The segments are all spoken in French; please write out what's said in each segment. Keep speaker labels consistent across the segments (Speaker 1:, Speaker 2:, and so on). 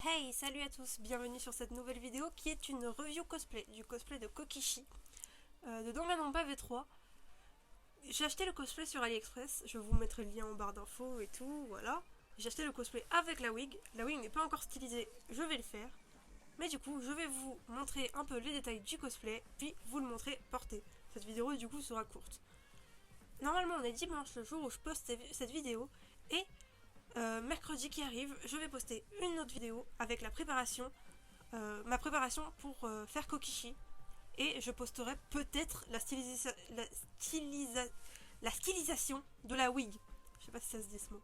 Speaker 1: Hey, salut à tous, bienvenue sur cette nouvelle vidéo qui est une review cosplay, du cosplay de Kokichi, de Danganronpa V3. J'ai acheté le cosplay sur AliExpress, je vous mettrai le lien en barre d'infos et tout, voilà. J'ai acheté le cosplay avec la wig n'est pas encore stylisée, je vais le faire. Mais du coup, je vais vous montrer un peu les détails du cosplay, puis vous le montrer porté. Cette vidéo du coup sera courte. Normalement on est dimanche, le jour où je poste cette vidéo, et mercredi qui arrive, je vais poster une autre vidéo avec la préparation, ma préparation pour faire Kokichi. Et je posterai peut-être la stylisation de la wig. Je sais pas si ça se dit ce mot.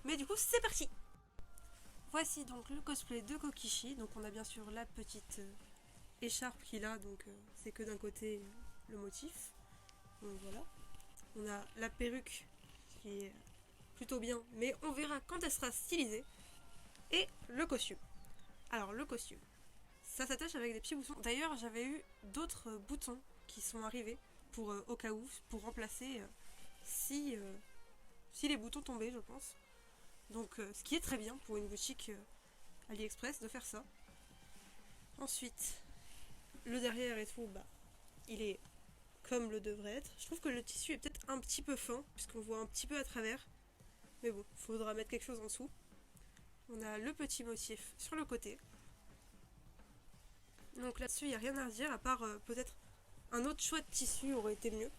Speaker 1: Mais du coup, c'est parti. Voici donc le cosplay de Kokichi. Donc on a bien sûr la petite écharpe qu'il a, donc c'est que d'un côté le motif. Donc voilà. On a la perruque qui est plutôt bien, mais on verra quand elle sera stylisée. Et le costume. Alors le costume, ça s'attache avec des petits boutons. D'ailleurs, j'avais eu d'autres boutons qui sont arrivés pour au cas où, pour remplacer si les boutons tombaient, je pense. Donc ce qui est très bien pour une boutique AliExpress de faire ça. Ensuite, le derrière et tout, il est comme le devrait être. Je trouve que le tissu est peut-être un petit peu fin, puisqu'on voit un petit peu à travers. Mais bon, il faudra mettre quelque chose en dessous. On a le petit motif sur le côté. Donc là-dessus, il n'y a rien à dire, à part peut-être un autre choix de tissu aurait été mieux.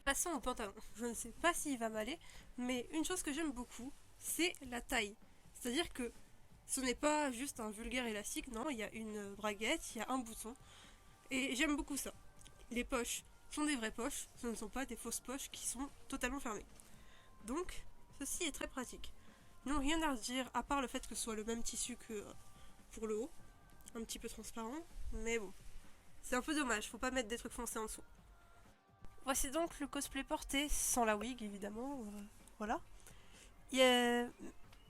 Speaker 1: Passons au pantalon. Je ne sais pas s'il va m'aller, mais une chose que j'aime beaucoup, c'est la taille. C'est-à-dire que ce n'est pas juste un vulgaire élastique, non, il y a une braguette, il y a un bouton. Et j'aime beaucoup ça. Les poches sont des vraies poches, ce ne sont pas des fausses poches qui sont totalement fermées. Donc, ceci est très pratique. Non, rien à dire, à part le fait que ce soit le même tissu que pour le haut. Un petit peu transparent, mais bon. C'est un peu dommage, faut pas mettre des trucs foncés en dessous. Voici donc le cosplay porté, sans la wig évidemment, voilà. Il y a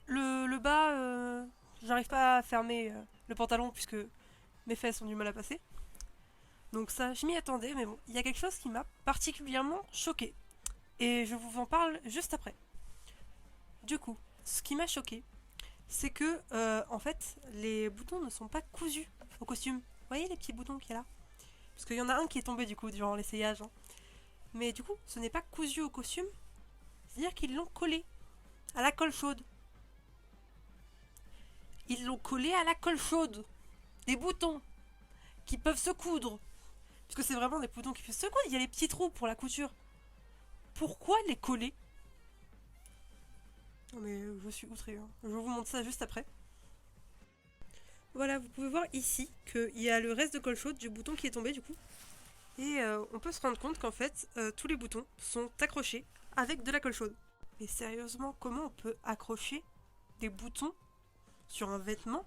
Speaker 1: le bas, j'arrive pas à fermer le pantalon puisque mes fesses ont du mal à passer. Donc ça, je m'y attendais, mais bon, il y a quelque chose qui m'a particulièrement choquée. Et je vous en parle juste après. Du coup, ce qui m'a choquée, c'est que, en fait, les boutons ne sont pas cousus au costume. Vous voyez les petits boutons qu'il y a là? Parce qu'il y en a un qui est tombé du coup durant l'essayage. Hein. Mais du coup, ce n'est pas cousu au costume. C'est-à-dire qu'ils l'ont collé à la colle chaude. Ils l'ont collé à la colle chaude. Des boutons qui peuvent se coudre. Parce que c'est vraiment des boutons qui peuvent se coudre. Il y a les petits trous pour la couture. Pourquoi les coller? Non mais je suis outrée. Hein. Je vous montre ça juste après. Voilà, vous pouvez voir ici qu'il y a le reste de colle chaude du bouton qui est tombé du coup. Et on peut se rendre compte qu'en fait, tous les boutons sont accrochés avec de la colle chaude. Mais sérieusement, comment on peut accrocher des boutons sur un vêtement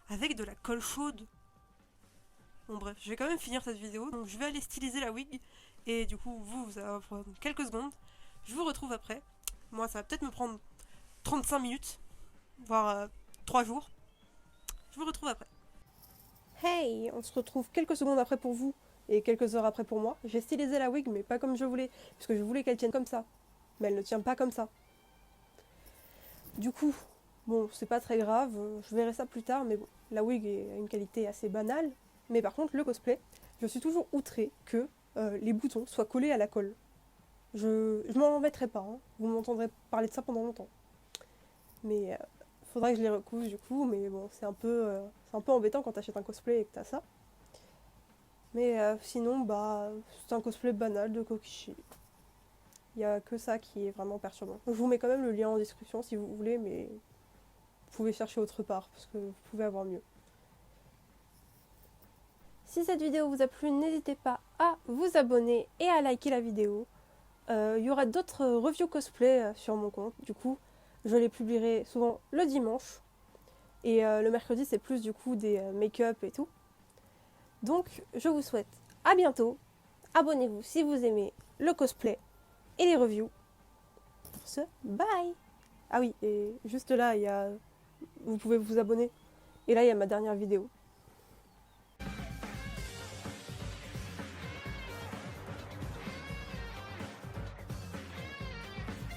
Speaker 1: avec de la colle chaude? Bon bref, je vais quand même finir cette vidéo, donc je vais aller styliser la wig. Et du coup, vous allez prendre quelques secondes. Je vous retrouve après. Moi, ça va peut-être me prendre 35 minutes, voire 3 jours. Je vous retrouve après. Hey, on se retrouve quelques secondes après pour vous et quelques heures après pour moi. J'ai stylisé la wig, mais pas comme je voulais, puisque je voulais qu'elle tienne comme ça. Mais elle ne tient pas comme ça. Du coup, bon, c'est pas très grave, je verrai ça plus tard, mais bon, la wig a une qualité assez banale. Mais par contre, le cosplay, je suis toujours outrée que les boutons soient collés à la colle. Je m'en remettrai pas, hein. Vous m'entendrez parler de ça pendant longtemps. Mais faudrait que je les recouse du coup, mais bon, c'est un peu embêtant quand t'achètes un cosplay et que t'as ça. Mais sinon, c'est un cosplay banal de Kokichi. Il n'y a que ça qui est vraiment perturbant. Je vous mets quand même le lien en description si vous voulez, mais vous pouvez chercher autre part, parce que vous pouvez avoir mieux. Si cette vidéo vous a plu, n'hésitez pas à vous abonner et à liker la vidéo. Il y aura d'autres reviews cosplay sur mon compte, du coup, je les publierai souvent le dimanche. Et le mercredi, c'est plus du coup des make-up et tout. Donc, je vous souhaite à bientôt. Abonnez-vous si vous aimez le cosplay et les reviews. Pour ce, bye! Ah oui, et juste là, vous pouvez vous abonner. Et là, il y a ma dernière vidéo.